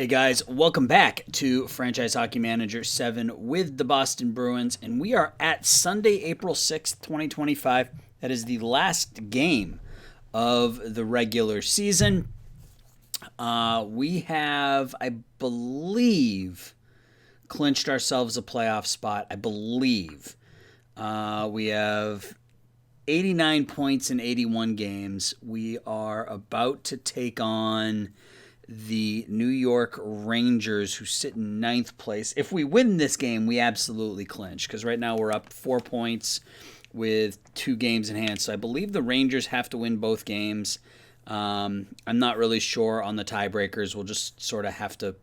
Hey guys, welcome back to Franchise Hockey Manager 7 with the Boston Bruins, and we are at Sunday, April 6th, 2025. That is the last game of the regular season. We have, I believe, clinched ourselves a playoff spot. I believe. We have 89 points in 81 games. We are about to take on the New York Rangers, who sit in ninth place. If we win this game, we absolutely clinch, because right now we're up 4 points with 2 games in hand. So I believe the Rangers have to win both games. I'm not really sure on the tiebreakers. We'll just sort of have to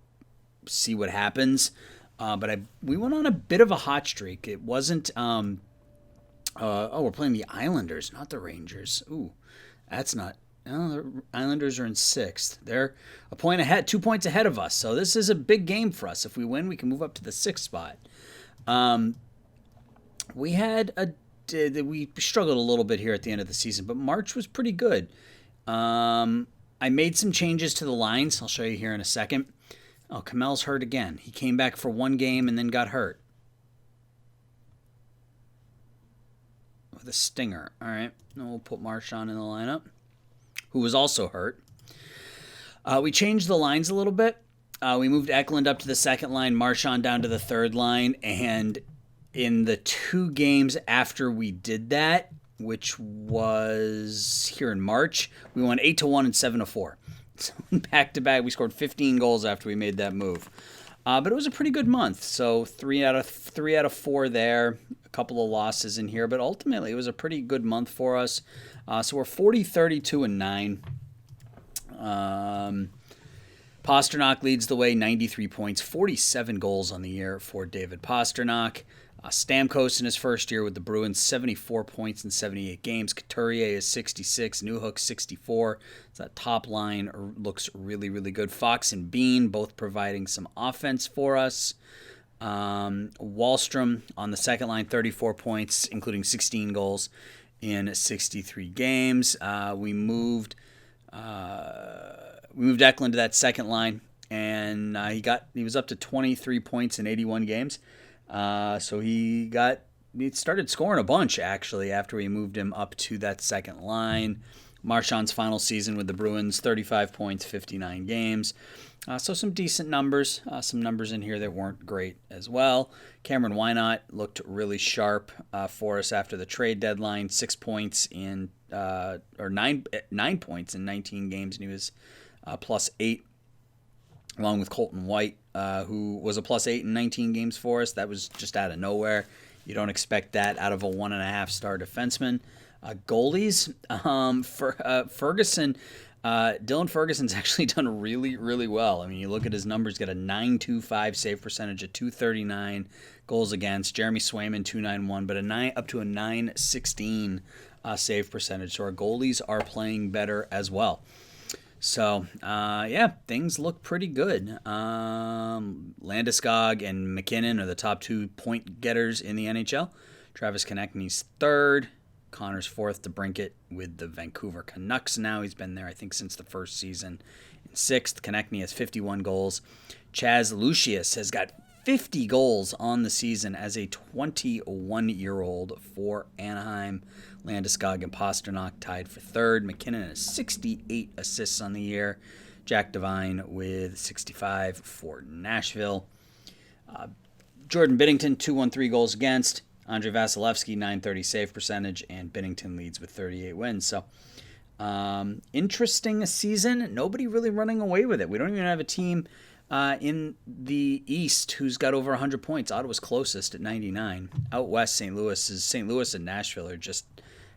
see what happens. But we went on a bit of a hot streak. It wasn't... we're playing the Islanders, not the Rangers. Ooh, that's not... Oh, the Islanders are in 6th. They're a point ahead, 2 points ahead of us. So this is a big game for us. If we win, we can move up to the 6th spot. We struggled a little bit here at the end of the season, but March was pretty good. I made some changes to the lines. I'll show you here in a second. Oh, Kamel's hurt again. He came back for 1 game and then got hurt with a stinger. All right, now we'll put Marchand in the lineup, who was also hurt. We changed the lines a little bit. We moved Eklund up to the second line, Marchand down to the third line, and in the 2 games after we did that, which was here in March, we won 8-1 and 7-4. So back to back, we scored 15 goals after we made that move. But it was a pretty good month. So 3 out of 4 there, a couple of losses in here, but ultimately it was a pretty good month for us. So we're 40, 32, and 9. Pastrnak leads the way, 93 points, 47 goals on the year for David Pastrnak. Stamkos in his first year with the Bruins, 74 points in 78 games. Couturier is 66, Newhook 64. So that top line looks really, really good. Fox and Bean both providing some offense for us. Wahlstrom on the second line, 34 points, including 16 goals in 63 games. We moved Eklund to that second line, and he was up to 23 points in 81 games. So he started scoring a bunch, actually, after we moved him up to that second line. Marchand's final season with the Bruins, 35 points, 59 games. So some decent numbers. Some numbers in here that weren't great as well. Cameron Wynot looked really sharp for us after the trade deadline. 6 points in, or 9 points in 19 games, and he was +8. Along with Colton White, who was a +8 in 19 games for us. That was just out of nowhere. You don't expect that out of a 1.5-star defenseman. Goalies, Ferguson, Dylan Ferguson's actually done really, really well. I mean, you look at his numbers, got a .925 save percentage, a .239 goals against. Jeremy Swayman, .291, but up to a .916 save percentage. So our goalies are playing better as well. So, things look pretty good. Landeskog and McKinnon are the top 2 point getters in the NHL. Travis Konechny's 3rd. Connor's 4th. DeBrincat with the Vancouver Canucks now. He's been there, I think, since the first season. In 6th, Konechny has 51 goals. Chaz Lucius has got 50 goals on the season as a 21-year-old for Anaheim. Landeskog and Pastrnak tied for 3rd. McKinnon has 68 assists on the year. Jack Devine with 65 for Nashville. Jordan Binnington, 213 goals against. Andre Vasilevsky, .930 save percentage. And Binnington leads with 38 wins. So, interesting season. Nobody really running away with it. We don't even have a team in the East who's got over 100 points. Ottawa's closest at 99. Out west, St. Louis and Nashville are just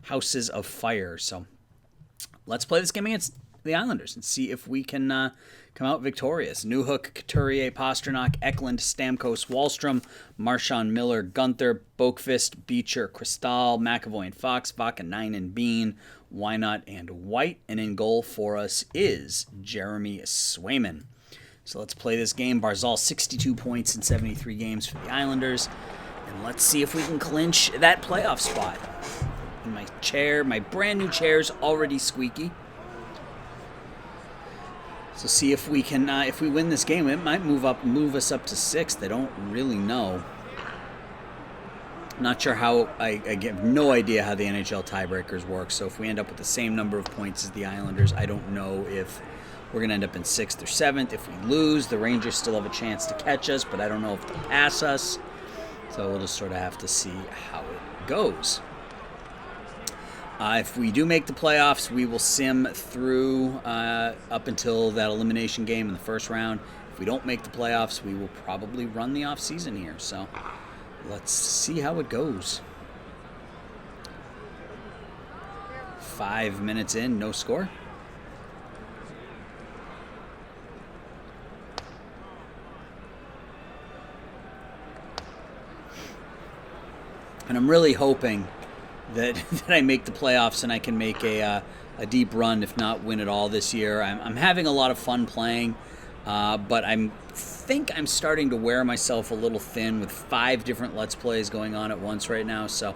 houses of fire. So let's play this game against the Islanders and see if we can come out victorious. Newhook, Couturier, Pastrnak, Eklund, Stamkos, Wahlstrom, Marchand, Miller, Gunther, Boakfist, Beecher, Cristal, McAvoy and Fox, Vaca, 9 and Bean, Wynot and White. And in goal for us is Jeremy Swayman. So let's play this game. Barzal, 62 points in 73 games for the Islanders. And let's see if we can clinch that playoff spot. And my brand new chair's already squeaky. So see if we can, if we win this game, it might move us up to 6th. I don't really know. Not sure how. I have no idea how the NHL tiebreakers work. So if we end up with the same number of points as the Islanders, I don't know if we're going to end up in 6th or 7th. If we lose, the Rangers still have a chance to catch us, but I don't know if they'll pass us. So we'll just sort of have to see how it goes. If we do make the playoffs, we will sim through up until that elimination game in the first round. If we don't make the playoffs, we will probably run the off-season here. So let's see how it goes. 5 minutes in, no score. And I'm really hoping that I make the playoffs and I can make a deep run, if not win it all this year. I'm having a lot of fun playing, but I think I'm starting to wear myself a little thin with 5 different Let's Plays going on at once right now. So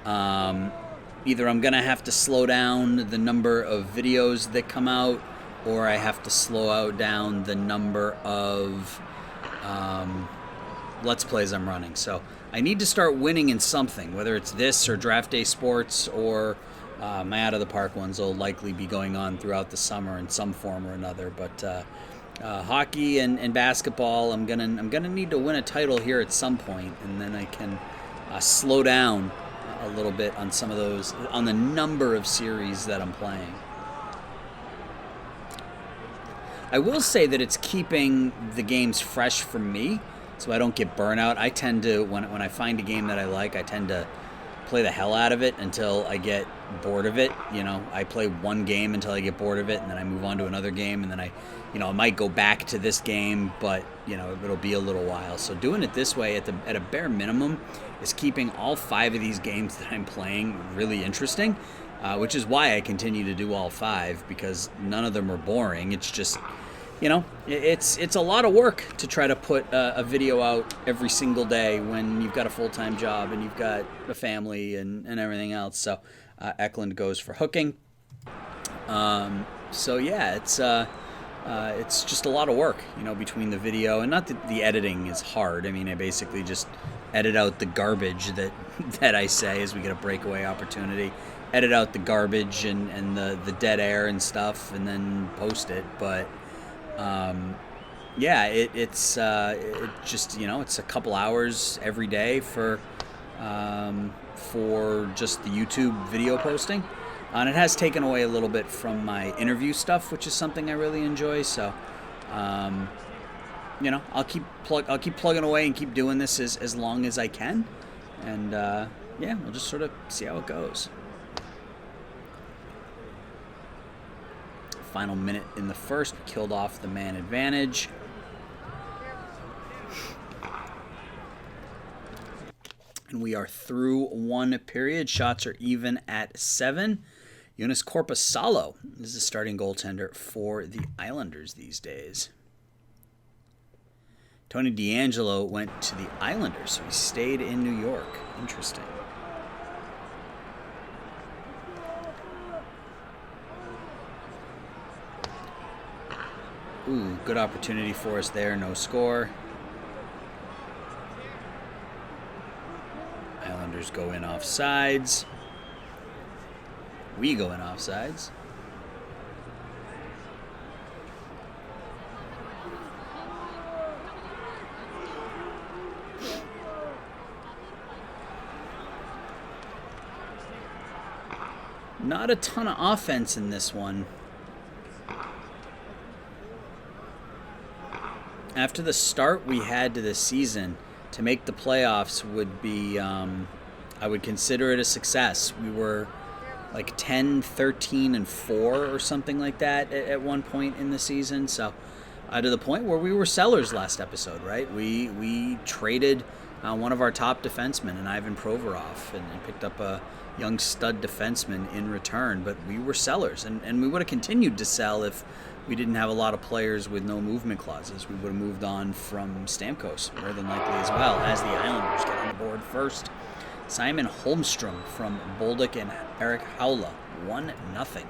either I'm going to have to slow down the number of videos that come out, or I have to slow down the number of Let's Plays I'm running. So I need to start winning in something, whether it's this or Draft Day Sports, or my Out of the Park ones will likely be going on throughout the summer in some form or another. But hockey and basketball, I'm gonna need to win a title here at some point, and then I can slow down a little bit on some of those, on the number of series that I'm playing. I will say that it's keeping the games fresh for me, so I don't get burnout. I tend to, when I find a game that I like, I tend to play the hell out of it until I get bored of it. I play one game until I get bored of it, and then I move on to another game, and then I might go back to this game, but it'll be a little while. So doing it this way at a bare minimum is keeping all 5 of these games that I'm playing really interesting, which is why I continue to do all 5, because none of them are boring. It's just, it's a lot of work to try to put a video out every single day when you've got a full-time job and you've got a family and everything else. So Eklund goes for hooking. So yeah, it's just a lot of work, between the video, and not that the editing is hard. I mean, I basically just edit out the garbage that I say as we get a breakaway opportunity, edit out the garbage and the dead air and stuff, and then post it. But yeah, it's just, it's a couple hours every day for just the YouTube video posting. And it has taken away a little bit from my interview stuff, which is something I really enjoy. So, I'll keep plugging away and keep doing this as long as I can. And yeah, we'll just sort of see how it goes. Final minute in the first, we killed off the man advantage. And we are through one period. Shots are even at 7. Jonas Korpisalo is the starting goaltender for the Islanders these days. Tony DeAngelo went to the Islanders, so he stayed in New York. Interesting. Ooh, good opportunity for us there. No score. Islanders go in offsides. We go in offsides. Not a ton of offense in this one. After the start we had to this season, to make the playoffs would be, I would consider it a success. We were like 10, 13, and 4 or something like that at one point in the season. So to the point where we were sellers last episode, right? We traded one of our top defensemen, an Ivan Provorov, and picked up a young stud defenseman in return. But we were sellers, and we would have continued to sell if we didn't have a lot of players with no movement clauses. We would have moved on from Stamkos, more than likely as well, as the Islanders get on the board first. Simon Holmstrom from Bolduc and Eric Haula, 1-0.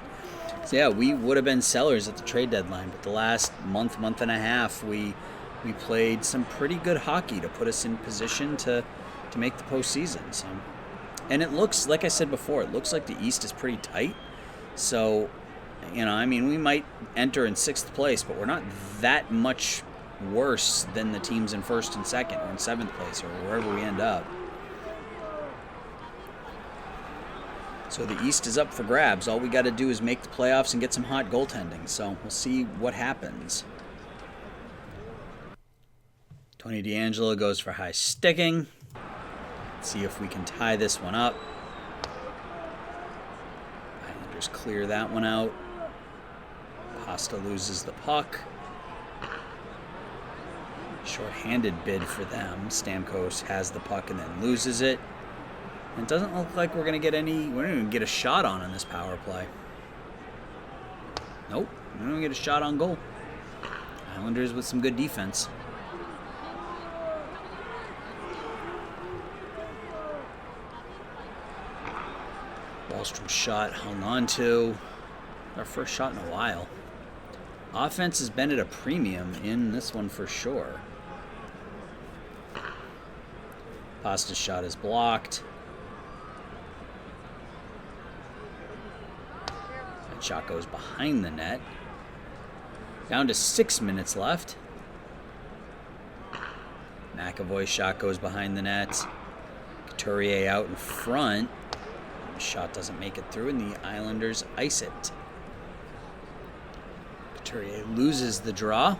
So yeah, we would have been sellers at the trade deadline, but the last month and a half, we played some pretty good hockey to put us in position to make the postseason. So, and it looks, like I said before, it looks like the East is pretty tight. So, I mean, we might enter in 6th place, but we're not that much worse than the teams in 1st and 2nd or in 7th place or wherever we end up. So the East is up for grabs. All we got to do is make the playoffs and get some hot goaltending. So we'll see what happens. Tony DeAngelo goes for high sticking. Let's see if we can tie this one up. Islanders clear that one out. Costa loses the puck. Short-handed bid for them. Stamkos has the puck and then loses it. It doesn't look like we're going to get any... We're not even get a shot on this power play. Nope. We don't even get a shot on goal. Islanders with some good defense. Wallstrom's shot hung on to. Our first shot in a while. Offense has been at a premium in this one for sure. Pasta's shot is blocked. That shot goes behind the net. Down to 6 minutes left. McAvoy's shot goes behind the net. Couturier out in front. The shot doesn't make it through, and the Islanders ice it. Couturier loses the draw.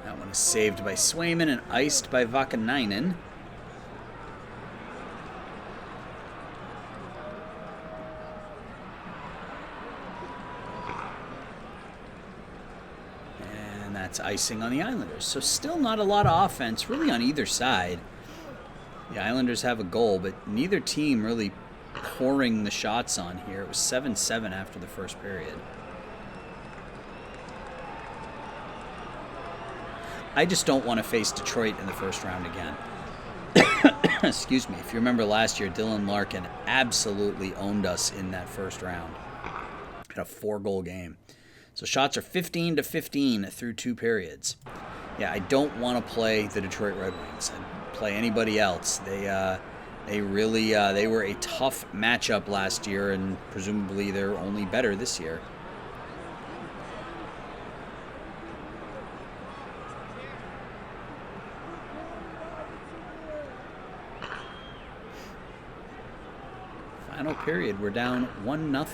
That one is saved by Swayman and iced by Vakanainen. And that's icing on the Islanders. So still not a lot of offense really on either side. The Islanders have a goal, but neither team really pouring the shots on here. It was 7-7 after the first period. I just don't want to face Detroit in the first round again. Excuse me. If you remember last year, Dylan Larkin absolutely owned us in that first round. Had a 4-goal game. So shots are 15-15 through 2 periods. Yeah, I don't want to play the Detroit Red Wings. I'd play anybody else. They really they were a tough matchup last year, and presumably they're only better this year. Final period, we're down 1-0.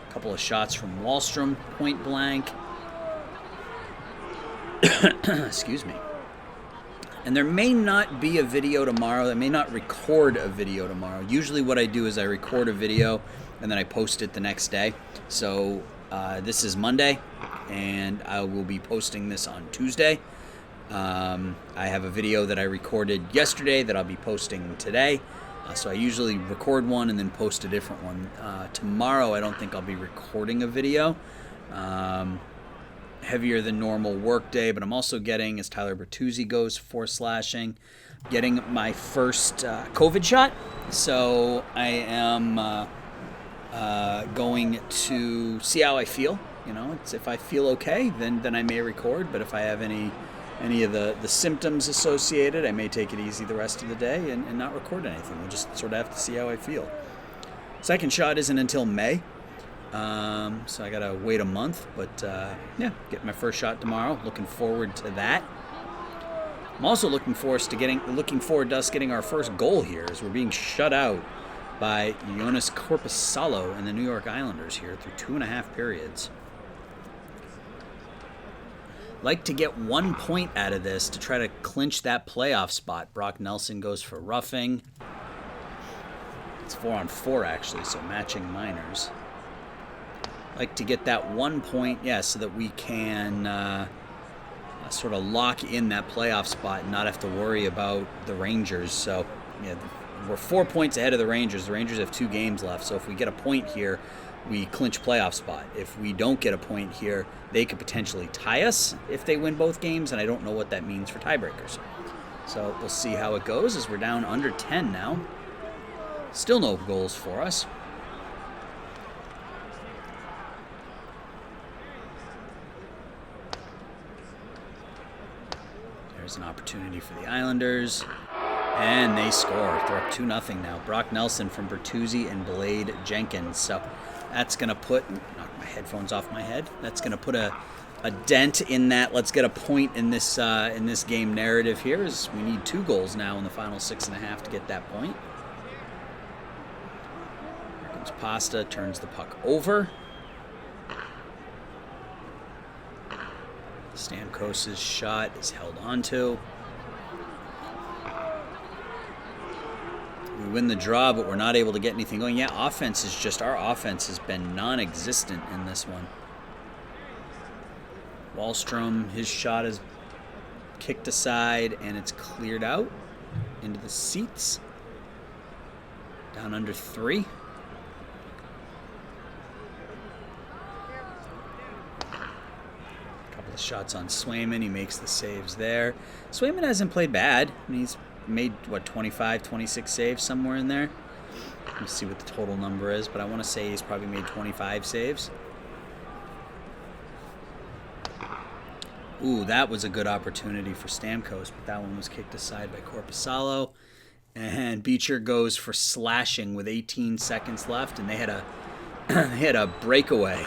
A couple of shots from Wallstrom, point blank. Excuse me. And there may not be a video tomorrow. I may not record a video tomorrow. Usually what I do is I record a video and then I post it the next day. So this is Monday, and I will be posting this on Tuesday. I have a video that I recorded yesterday that I'll be posting today. So I usually record one and then post a different one. Tomorrow I don't think I'll be recording a video. Heavier than normal work day, but I'm also getting, as Tyler Bertuzzi goes for slashing, getting my first COVID shot. So I am going to see how I feel. It's if I feel okay, then I may record. But if I have any of the symptoms associated, I may take it easy the rest of the day and not record anything. We'll just sort of have to see how I feel. Second shot isn't until May. So I gotta wait a month, but yeah, get my first shot tomorrow. Looking forward to that. I'm also looking forward to us getting our first goal here, as we're being shut out by Jonas Korpisalo and the New York Islanders here through 2.5 periods. Like to get 1 point out of this to try to clinch that playoff spot. Brock Nelson goes for roughing. It's 4-on-4 actually, so matching minors. Like to get that 1 point, so that we can sort of lock in that playoff spot and not have to worry about the Rangers. So, we're 4 points ahead of the Rangers. The Rangers have 2 games left, so if we get a point here, we clinch playoff spot. If we don't get a point here, they could potentially tie us if they win both games, and I don't know what that means for tiebreakers. So we'll see how it goes as we're down under 10 now. Still no goals for us. There's an opportunity for the Islanders. And they score. They're up 2-0 now. Brock Nelson from Bertuzzi and Blade Jenkins. So that's going to put... knock my headphones off my head. That's going to put a dent in that let's get a point in this game narrative here. As we need 2 goals now in the final 6.5 to get that point. Here comes Pasta. Turns the puck over. Stamkos' shot is held onto. We win the draw, but we're not able to get anything going. Yeah, our offense has been non-existent in this one. Wallstrom, his shot is kicked aside, and it's cleared out into the seats. Down under 3. Couple of shots on Swayman. He makes the saves there. Swayman hasn't played bad. I mean, he's made, 25, 26 saves, somewhere in there. Let's see what the total number is, but I want to say he's probably made 25 saves. Ooh, that was a good opportunity for Stamkos, but that one was kicked aside by Korpisalo. And Beecher goes for slashing with 18 seconds left, and they had a breakaway.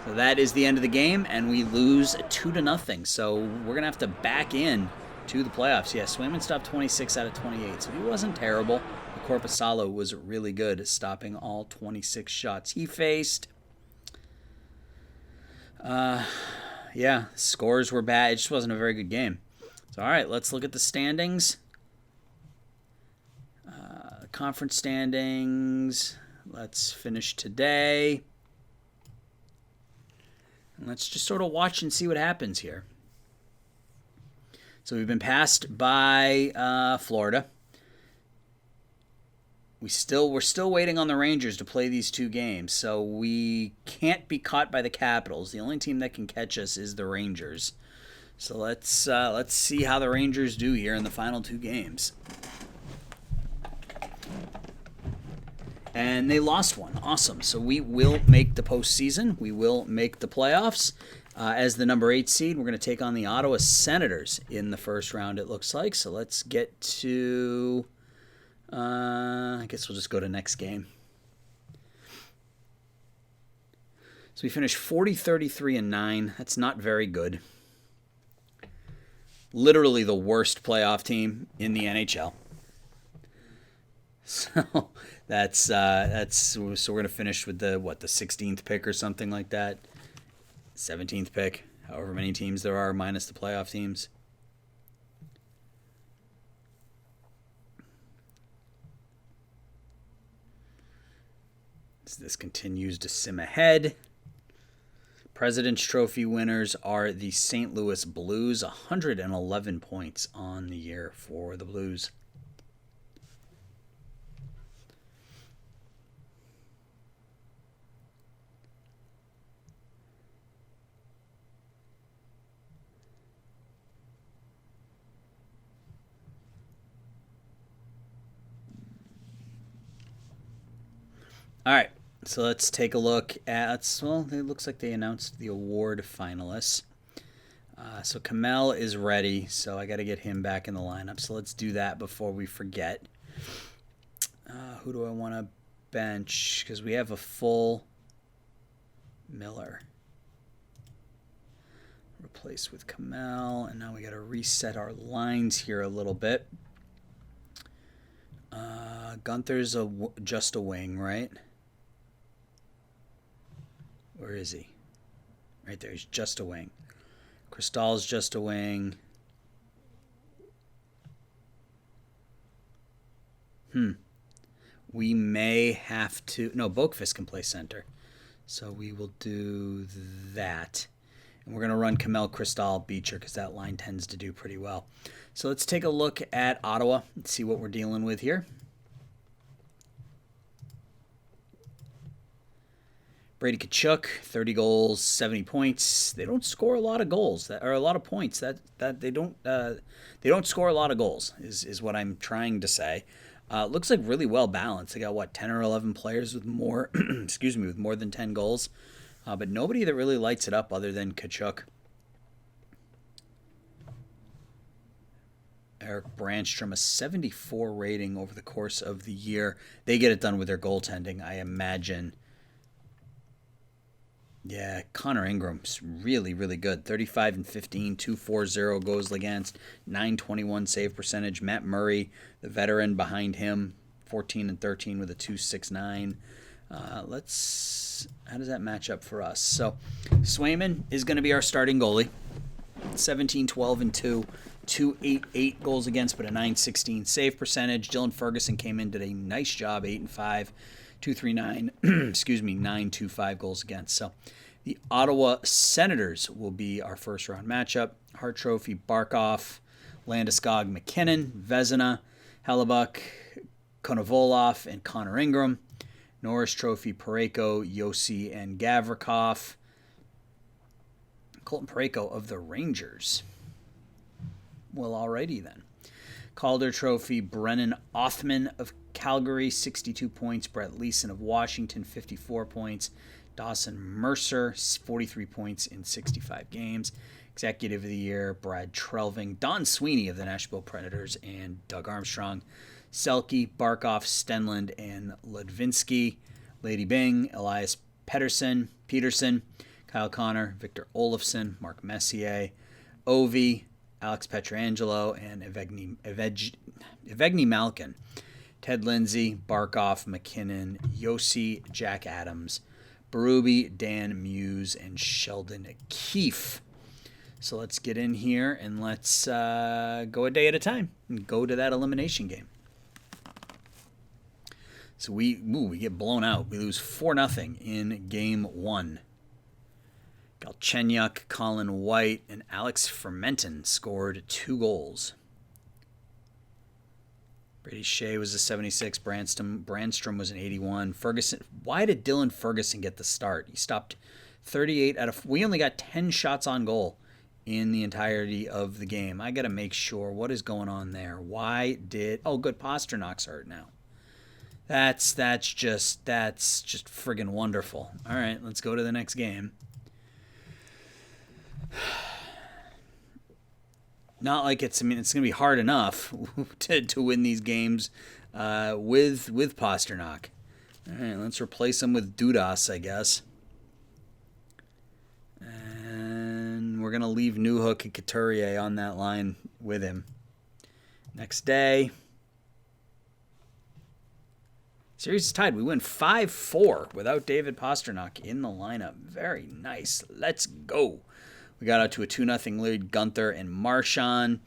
So that is the end of the game, and we lose 2-0. So we're going to have to back in to the playoffs. Yeah, Swayman stopped 26 out of 28, so he wasn't terrible. Korpisalo was really good at stopping all 26 shots he faced. Yeah, scores were bad. It just wasn't a very good game. So, all right, let's look at the standings. Conference standings. Let's finish today. And let's just sort of watch and see what happens here. So we've been passed by Florida. We're still waiting on the Rangers to play these 2 games, so we can't be caught by the Capitals. The only team that can catch us is the Rangers. So let's see how the Rangers do here in the final 2 games. And they lost one. Awesome. So we will make the postseason. We will make the playoffs. As the number 8 seed, we're going to take on the Ottawa Senators in the first round, it looks like. So let's get to... I guess we'll just go to next game. So we finished 40, 33, and 9. That's not very good. Literally the worst playoff team in the NHL. So so we're gonna finish with the 16th pick or something like that. 17th pick, however many teams there are minus the playoff teams. This continues to sim ahead. President's Trophy winners are the St. Louis Blues, 111 points on the year for the Blues. All right, so let's take a look at, well, it looks like they announced the award finalists. So Kamel is ready, so I got to get him back in the lineup. So let's do that before we forget. Who do I want to bench? Because we have a full Miller. Replace with Kamel, and now we got to reset our lines here a little bit. Gunther's just a wing, right? Where is he? Right there. He's just a wing. Cristal's just a wing. We may have to... No, Boakfist can play center. So we will do that. And we're going to run Kamel, Cristal, Beecher because that line tends to do pretty well. So let's take a look at Ottawa and see what we're dealing with here. Brady Tkachuk, 30 goals, 70 points. They don't score a lot of goals that are a lot of points. That they don't score a lot of goals is what I'm trying to say. Looks like really well balanced. They got what 10 or 11 players with more with more than 10 goals, but nobody that really lights it up other than Tkachuk. Eric Brandstrom, a 74 rating over the course of the year. They get it done with their goaltending, I imagine. Yeah, Connor Ingram's really, really good. 35 and 15, 240 goals against, 921 save percentage. Matt Murray, the veteran behind him, 14 and 13 with a 269. How does that match up for us? So, Swayman is going to be our starting goalie. 17, 12 and 2. 288 goals against, but a 916 save percentage. Dylan Ferguson came in, did a nice job, 8 and 5, 239, 925 goals against. So the Ottawa Senators will be our first round matchup. Hart Trophy, Barkov, Landeskog, McKinnon, Vezina, Hellebuck, Konovalov, and Connor Ingram. Norris Trophy, Parayko, Yossi, and Gavrikov. Colton Parayko of the Rangers. Well, alrighty then. Calder Trophy, Brennan Othman of Calgary, 62 points. Brett Leeson of Washington, 54 points. Dawson Mercer, 43 points in 65 games. Executive of the Year, Brad Trelving. Don Sweeney of the Nashville Predators, and Doug Armstrong. Selke, Barkov, Stenlund, and Ledvinsky. Lady Bing, Elias Peterson, Kyle Connor, Victor Olofsson, Mark Messier, Ovi, Alex Pietrangelo, and Evgeny Malkin. Ted Lindsay, Barkov, McKinnon, Yossi, Jack Adams, Berube, Dan Muse, and Sheldon Keefe. So let's get in here and let's go a day at a time and go to that elimination game. So we get blown out. We lose 4-0 in game 1. Galchenyuk, Colin White, and Alex Fermenton scored 2 goals. Brady Shea was a 76. Brandstrom was an 81. Ferguson. Why did Dylan Ferguson get the start? He stopped 38 out of. We only got 10 shots on goal in the entirety of the game. I got to make sure what is going on there. Why did? Oh, good. Pasternak's hurt now. That's just friggin' wonderful. All right, let's go to the next game. Not like it's going to be hard enough to win these games with Pasternak. All right, let's replace him with Dudas, I guess. And we're going to leave Newhook and Couturier on that line with him. Next day. Series is tied. We win 5-4 without David Pasternak in the lineup. Very nice. Let's go. We got out to a 2-0 lead. Gunther and Marchand.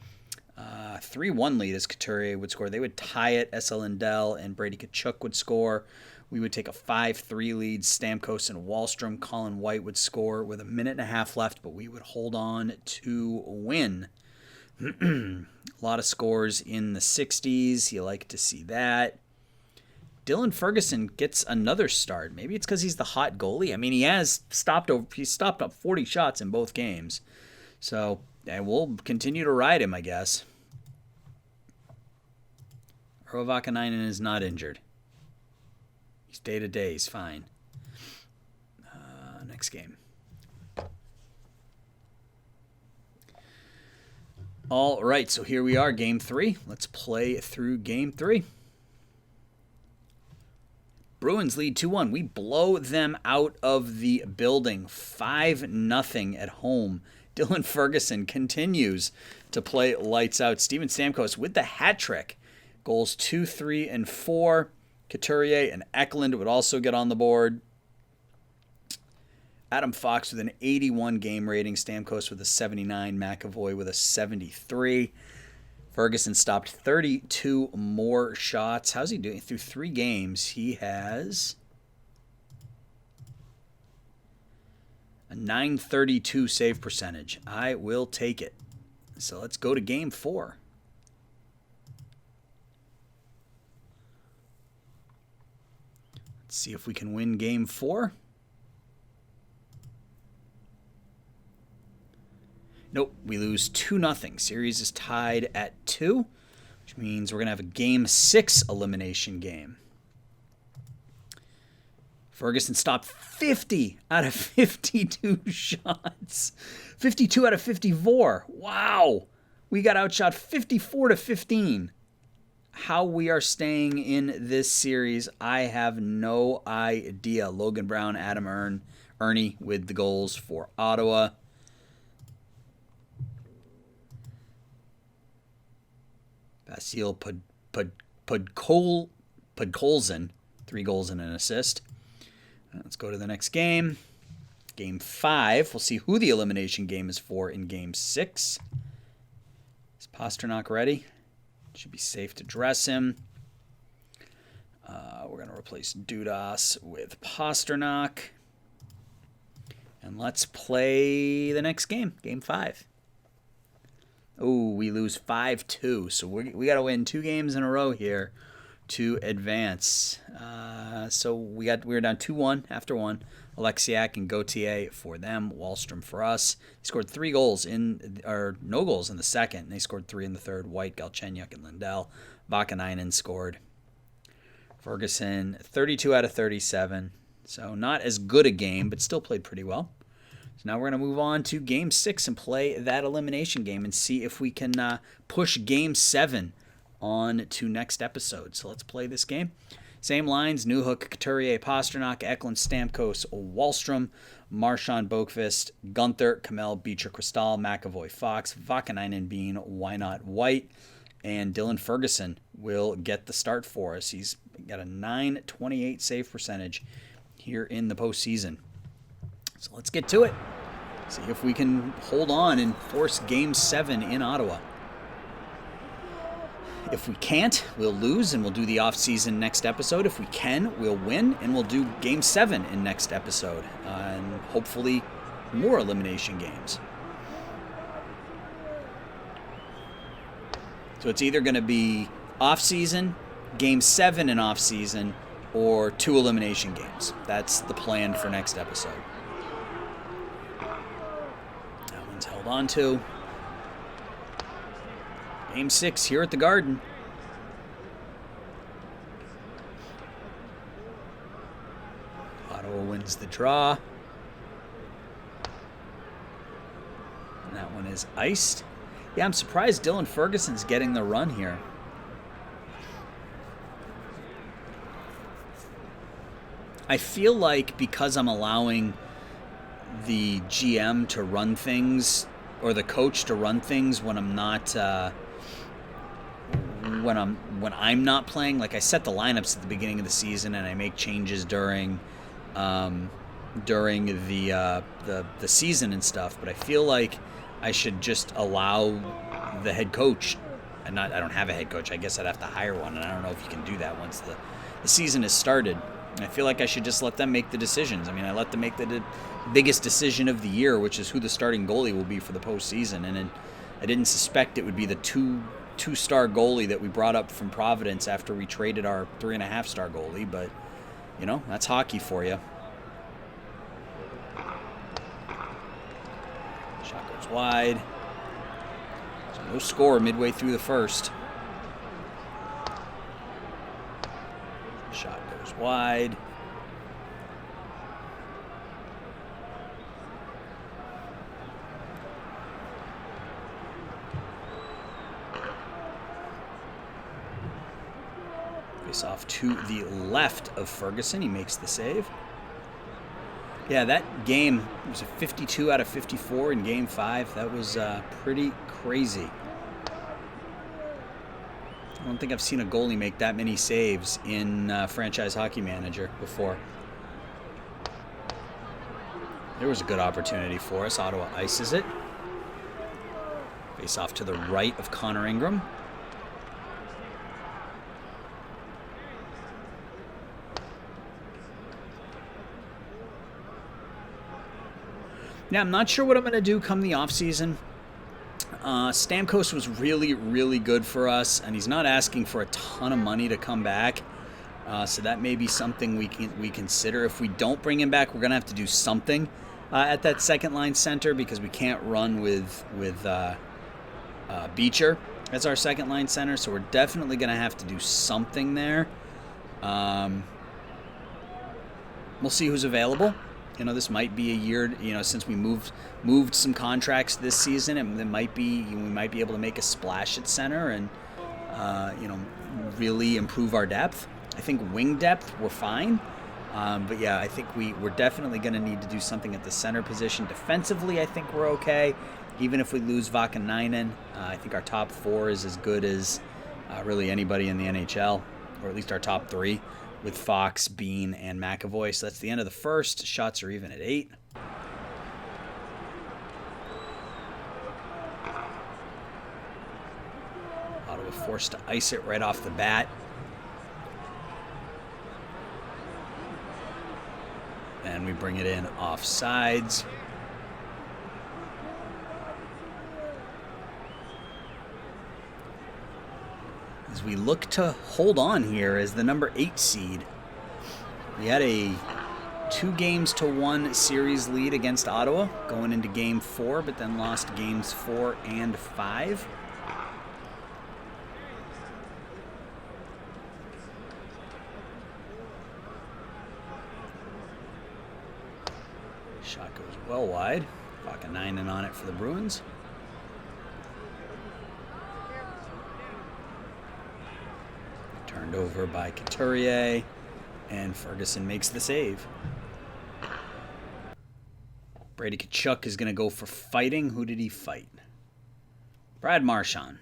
3-1 lead as Couturier would score. They would tie it. S.L. Lindell and Brady Tkachuk would score. We would take a 5-3 lead. Stamkos and Wahlstrom. Colin White would score with a minute and a half left, but we would hold on to win. A lot of scores in the 60s. You like to see that. Dylan Ferguson gets another start. Maybe it's because he's the hot goalie. I mean, he's stopped up 40 shots in both games. So we'll continue to ride him, I guess. Urho Vakanainen is not injured. He's day-to-day. He's fine. Next game. All right, so here we are, Game 3. Let's play through Game 3. Bruins lead 2-1. We blow them out of the building. 5-0 at home. Dylan Ferguson continues to play lights out. Steven Stamkos with the hat trick. Goals 2, 3, and 4. Couturier and Eklund would also get on the board. Adam Fox with an 81 game rating. Stamkos with a 79. McAvoy with a 73. Ferguson stopped 32 more shots. How's he doing? Through 3 games, he has a .932 save percentage. I will take it. So let's go to Game 4. Let's see if we can win Game 4. Nope, we lose 2-0. Series is tied at 2, which means we're going to have a Game 6 elimination game. Ferguson stopped 50 out of 52 shots. 52 out of 54. Wow. We got outshot 54-15. How we are staying in this series, I have no idea. Logan Brown, Adam Ernie with the goals for Ottawa. Basil Podkolzin, 3 goals and an assist. Let's go to the next game. Game 5. We'll see who the elimination game is for in Game 6. Is Pastrnak ready? Should be safe to dress him. We're going to replace Dudas with Pastrnak. And let's play the next game, Game 5. Oh, we lose 5-2. So we got to win 2 games in a row here to advance. So we were down 2-1 after 1. Alexiak and Gauthier for them. Wallstrom for us. He scored 3 goals no goals in the second. And they scored 3 in the third. White, Galchenyuk, and Lindell. Vakanainen scored. Ferguson, 32 out of 37. So not as good a game, but still played pretty well. So now we're going to move on to Game 6 and play that elimination game and see if we can push Game 7 on to next episode. So let's play this game. Same lines: Newhook, Couturier, Pastrnak, Eklund, Stamkos, Wallstrom, Marchand, Boqvist, Gunther, Kamel, Beecher, Cristal, McAvoy, Fox, Vakanainen, Bean, Why Not White, and Dylan Ferguson will get the start for us. He's got a .928 save percentage here in the postseason. So let's get to it. See if we can hold on and force Game 7 in Ottawa. If we can't, we'll lose and we'll do the off-season next episode. If we can, we'll win and we'll do Game 7 in next episode. And hopefully more elimination games. So it's either going to be off-season, Game 7 in off-season, or 2 elimination games. That's the plan for next episode. That one's held on to. Game 6 here at the Garden. Ottawa wins the draw. And that one is iced. Yeah, I'm surprised Dylan Ferguson's getting the run here. I feel like because I'm allowing the GM to run things, or the coach to run things when I'm not when I'm not playing. Like, I set the lineups at the beginning of the season and I make changes during the season and stuff, but I feel like I should just allow the head coach, and I don't have a head coach. I guess I'd have to hire one, and I don't know if you can do that once the season has started. I feel like I should just let them make the decisions. I mean, I let them make the biggest decision of the year, which is who the starting goalie will be for the postseason. And I didn't suspect it would be the two-star goalie that we brought up from Providence after we traded our 3.5-star goalie. But, you know, that's hockey for you. Shot goes wide. So no score midway through the first. Shot goes wide. Face off to the left of Ferguson. He makes the save. Yeah, that game was a 52 out of 54 in Game 5. That was pretty crazy. I don't think I've seen a goalie make that many saves in Franchise Hockey Manager before. There was a good opportunity for us. Ottawa ices it. Face off to the right of Connor Ingram. Now, I'm not sure what I'm going to do come the offseason. Stamkos was really, really good for us, and he's not asking for a ton of money to come back. So that may be something we consider. If we don't bring him back, we're going to have to do something at that second line center because we can't run with Beecher as our second line center. So we're definitely going to have to do something there. We'll see who's available. You know, this might be a year, you know, since we moved some contracts this season, and we might be able to make a splash at center and, you know, really improve our depth. I think wing depth, we're fine. But yeah, I think we're definitely going to need to do something at the center position. Defensively, I think we're okay. Even if we lose Vakanainen, I think our top four is as good as really anybody in the NHL, or at least our top three, with Fox, Bean, and McAvoy. So that's the end of the first. Shots are even at 8. Ottawa forced to ice it right off the bat. And we bring it in off sides. As we look to hold on here as the number 8 seed. We had a 2-1 series lead against Ottawa going into game 4, but then lost games 4 and 5. Shot goes well wide. Vakanainen on it for the Bruins. Turned over by Couturier, and Ferguson makes the save. Brady Tkachuk is going to go for fighting. Who did he fight? Brad Marchand.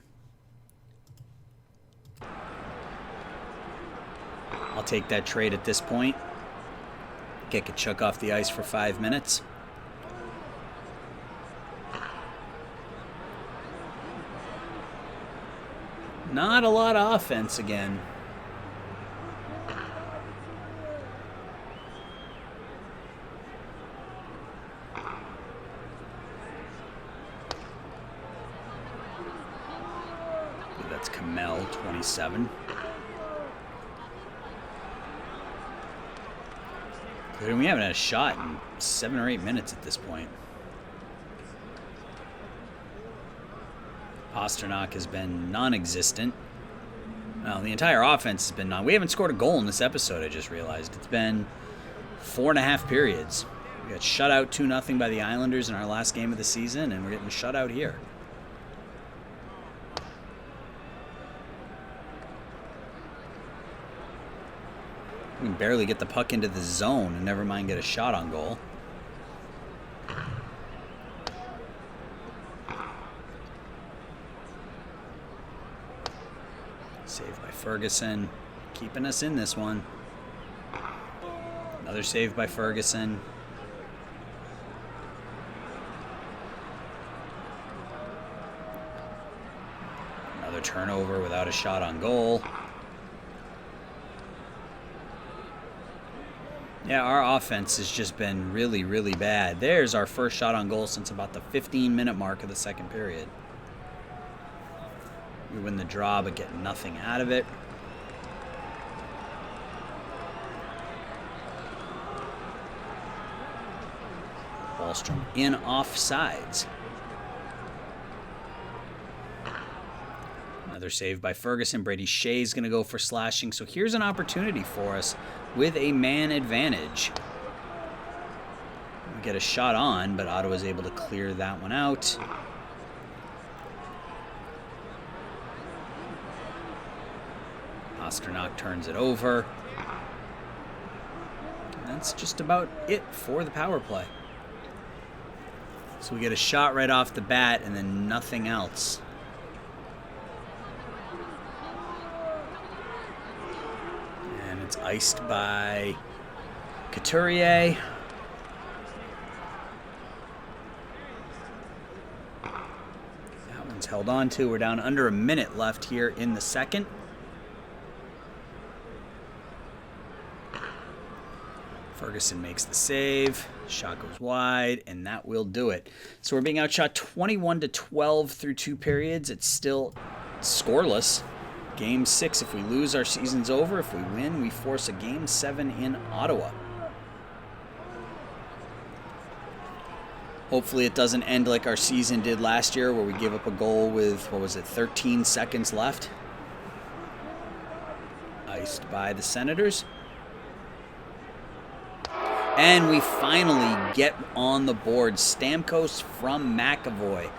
I'll take that trade at this point. Get Tkachuk off the ice for 5 minutes. Not a lot of offense again. That's Kamel, 27. We haven't had a shot in 7 or 8 minutes at this point. Pasternak has been non-existent. Well, the entire offense has been we haven't scored a goal in this episode, I just realized. It's been 4.5 periods. We got shut out 2-0 by the Islanders in our last game of the season, and we're getting shut out here. We can barely get the puck into the zone, and never mind get a shot on goal. Save by Ferguson, keeping us in this one. Another save by Ferguson. Another turnover without a shot on goal. Yeah, our offense has just been really, really bad. There's our first shot on goal since about the 15-minute mark of the second period. We win the draw, but get nothing out of it. Wahlstrom in offsides. Another save by Ferguson. Brady Shea's going to go for slashing. So here's an opportunity for us with a man advantage. We get a shot on, but Ottawa's able to clear that one out. Pasternak turns it over. And that's just about it for the power play. So we get a shot right off the bat and then nothing else. And it's iced by Couturier. That one's held on to. We're down under a minute left here in the second. Ferguson makes the save. Shot goes wide, and that will do it. So we're being outshot 21-12 through 2 periods. It's still scoreless. Game 6, if we lose, our season's over. If we win, we force a Game 7 in Ottawa. Hopefully it doesn't end like our season did last year where we gave up a goal with, 13 seconds left. Iced by the Senators. And we finally get on the board. Stamkos from McAvoy.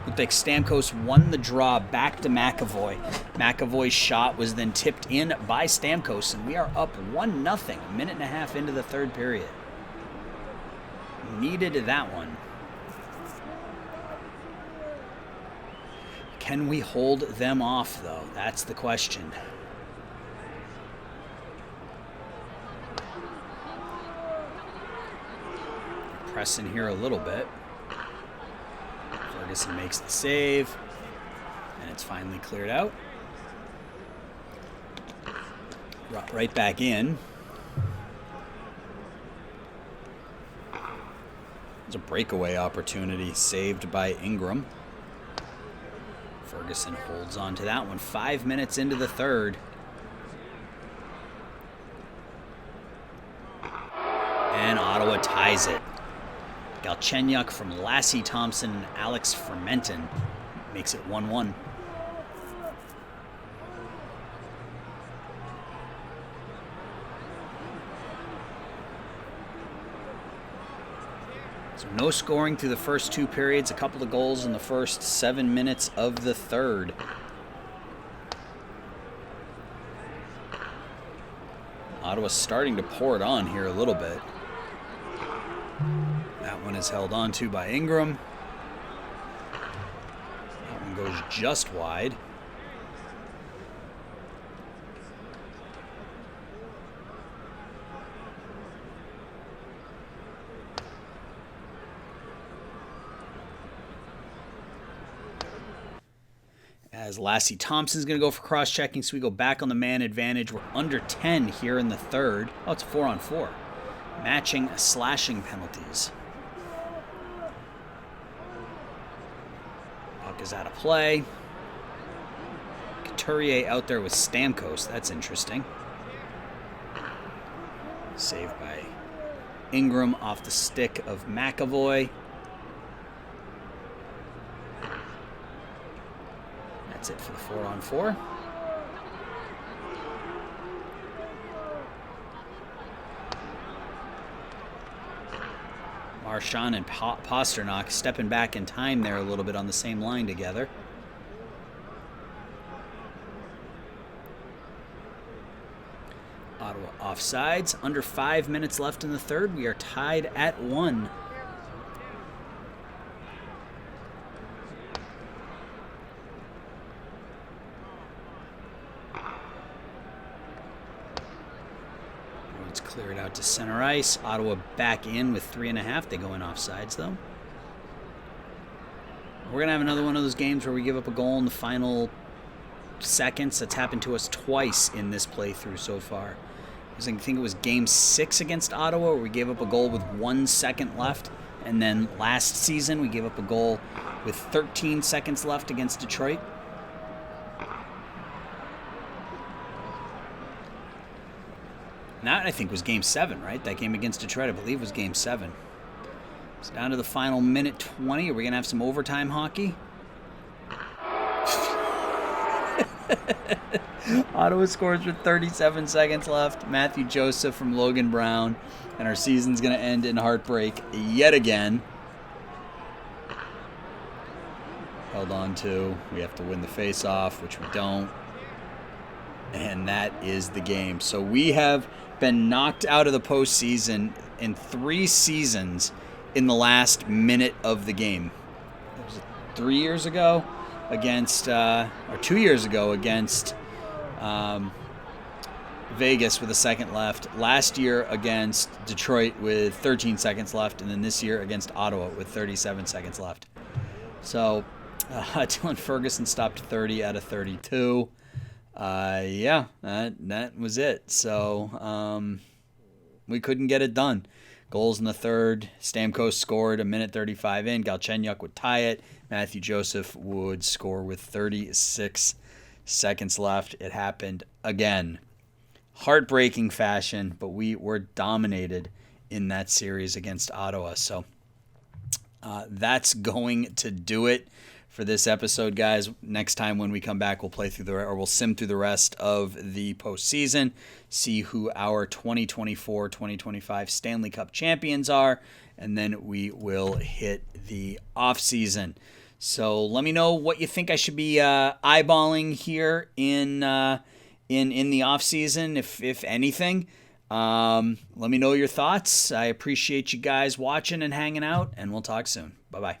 Looked like Stamkos won the draw back to McAvoy. McAvoy's shot was then tipped in by Stamkos, and we are up 1-0, a minute and a half into the third period. Needed that one. Can we hold them off, though? That's the question. Pressing here a little bit. Ferguson makes the save, and it's finally cleared out. Brought right back in. There's a breakaway opportunity saved by Ingram. Ferguson holds on to that one. 5 minutes into the third. And Ottawa ties it. Galchenyuk from Lassie Thompson and Alex Fermenton makes it 1-1. So no scoring through the first two periods, a couple of goals in the first 7 minutes of the third. Ottawa's starting to pour it on here a little bit. That one is held on to by Ingram. That one goes just wide. As Lassie Thompson's going to go for cross-checking, so we go back on the man advantage. We're under 10 here in the third. Oh, it's a 4-on-4. Matching slashing penalties. Puck is out of play. Couturier out there with Stamkos. That's interesting. Saved by Ingram off the stick of McAvoy. That's it for the 4-on-4. Marchand and Pasternak stepping back in time there a little bit on the same line together. Ottawa offsides. Under 5 minutes left in the third. We are tied at 1. Clear it out to center ice. Ottawa back in with 3.5. They go in offsides, though. We're going to have another one of those games where we give up a goal in the final seconds. That's happened to us twice in this playthrough so far. I think it was Game 6 against Ottawa where we gave up a goal with 1 second left. And then last season we gave up a goal with 13 seconds left against Detroit. That, I think, was Game 7, right? That game against Detroit, I believe, was Game 7. So down to the final minute 20. Are we going to have some overtime hockey? Ottawa scores with 37 seconds left. Matthew Joseph from Logan Brown. And our season's going to end in heartbreak yet again. Held on to. We have to win the face-off, which we don't. And that is the game. So we have been knocked out of the postseason in 3 seasons in the last minute of the game. It was 3 years ago against, or 2 years ago against Vegas with a second left. Last year against Detroit with 13 seconds left. And then this year against Ottawa with 37 seconds left. So Dylan Ferguson stopped 30 out of 32. Yeah, that was it. So we couldn't get it done. Goals in the third. Stamkos scored a minute 35 in. Galchenyuk would tie it. Matthew Joseph would score with 36 seconds left. It happened again. Heartbreaking fashion, but we were dominated in that series against Ottawa. So That's going to do it for this episode, guys. Next time when we come back, we'll sim through the rest of the postseason, see who our 2024-2025 Stanley Cup champions are, and then we will hit the offseason. So let me know what you think I should be eyeballing here in the offseason, if anything. Let me know your thoughts. I appreciate you guys watching and hanging out, and we'll talk soon. Bye-bye.